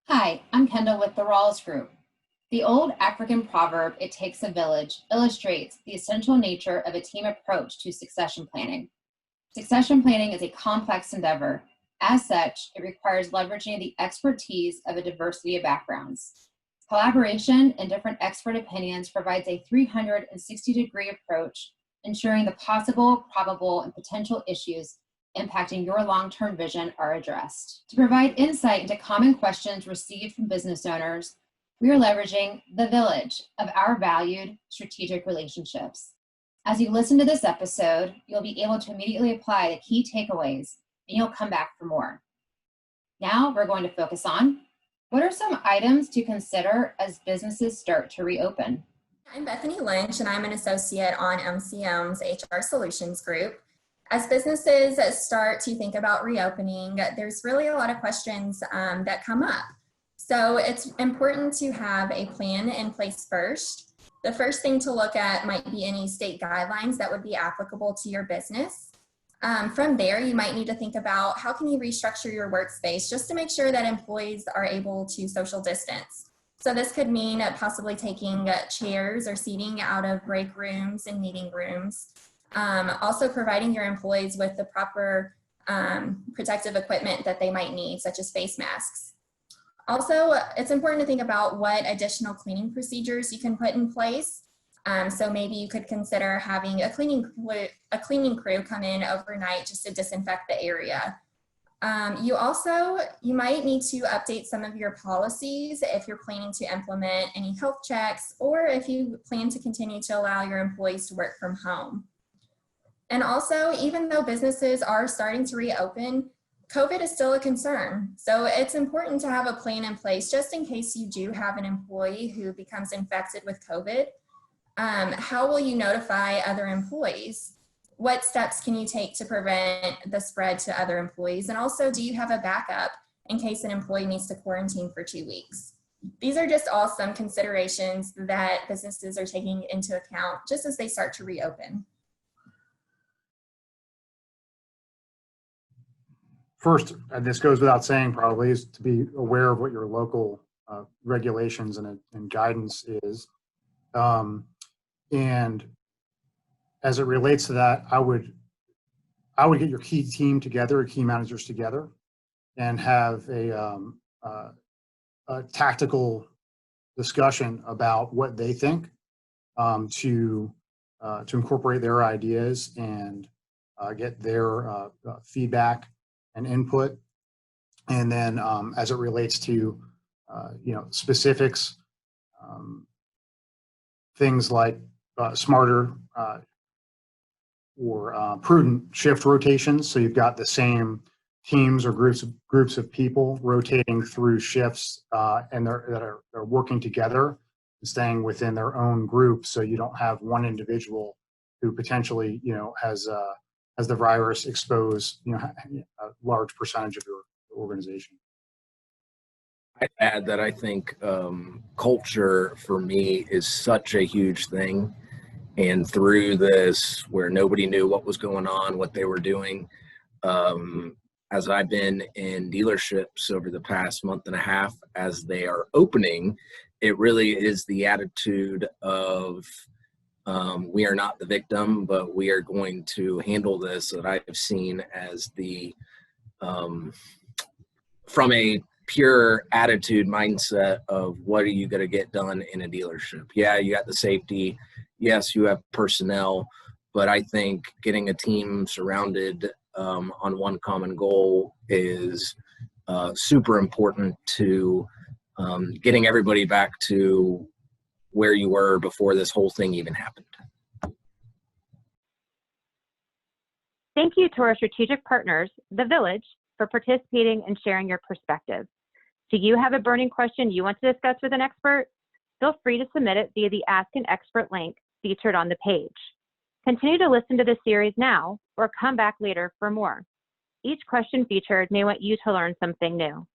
Hi, I'm Kendall with the Rawls Group. The old African proverb, "it takes a village," illustrates the essential nature of a team approach to succession planning. Succession planning is a complex endeavor. As such, it requires leveraging the expertise of a diversity of backgrounds. Collaboration and different expert opinions provides a 360-degree approach, ensuring the possible, probable, and potential issues impacting your long-term vision are addressed. To provide insight into common questions received from business owners, we are leveraging the village of our valued strategic relationships. As you listen to this episode, you'll be able to immediately apply the key takeaways, and you'll come back for more. Now we're going to focus on what are some items to consider as businesses start to reopen. I'm Bethany Lynch, and I'm an associate on MCM's HR Solutions Group. As businesses start to think about reopening, there's really a lot of questions that come up. So it's important to have a plan in place first. The first thing to look at might be any state guidelines that would be applicable to your business. From there, you might need to think about how can you restructure your workspace just to make sure that employees are able to social distance. So this could mean possibly taking chairs or seating out of break rooms and meeting rooms. Also providing your employees with the proper protective equipment that they might need, such as face masks. Also, it's important to think about what additional cleaning procedures you can put in place. So maybe you could consider having a cleaning crew come in overnight just to disinfect the area. You might need to update some of your policies if you're planning to implement any health checks, or if you plan to continue to allow your employees to work from home. And also, even though businesses are starting to reopen, COVID is still a concern. So it's important to have a plan in place just in case you do have an employee who becomes infected with COVID. How will you notify other employees? What steps can you take to prevent the spread to other employees? And also, do you have a backup in case an employee needs to quarantine for 2 weeks? These are just all some considerations that businesses are taking into account just as they start to reopen. First, and this goes without saying probably, is to be aware of what your local regulations and guidance is. And as it relates to that, I would get your key team together, key managers together, and have a tactical discussion about what they think to incorporate their ideas and get their feedback and input. And then as it relates to specifics, things like smarter or prudent shift rotations. So you've got the same teams or groups of people rotating through shifts, and they're working together and staying within their own group. So you don't have one individual who potentially has the virus expose a large percentage of your organization. I'd add that I think culture for me is such a huge thing. And through this, where nobody knew what was going on, what they were doing, as I've been in dealerships over the past month and a half, as they are opening, it really is the attitude of we are not the victim, but we are going to handle this, that I've seen as the from a pure attitude mindset of what are you going to get done in a dealership. Yeah, you got the safety. Yes, you have personnel, but I think getting a team surrounded on one common goal is super important to getting everybody back to where you were before this whole thing even happened. Thank you to our strategic partners, The Village, for participating and sharing your perspective. Do you have a burning question you want to discuss with an expert? Feel free to submit it via the Ask an Expert link featured on the page. Continue to listen to the series now or come back later for more. Each question featured may want you to learn something new.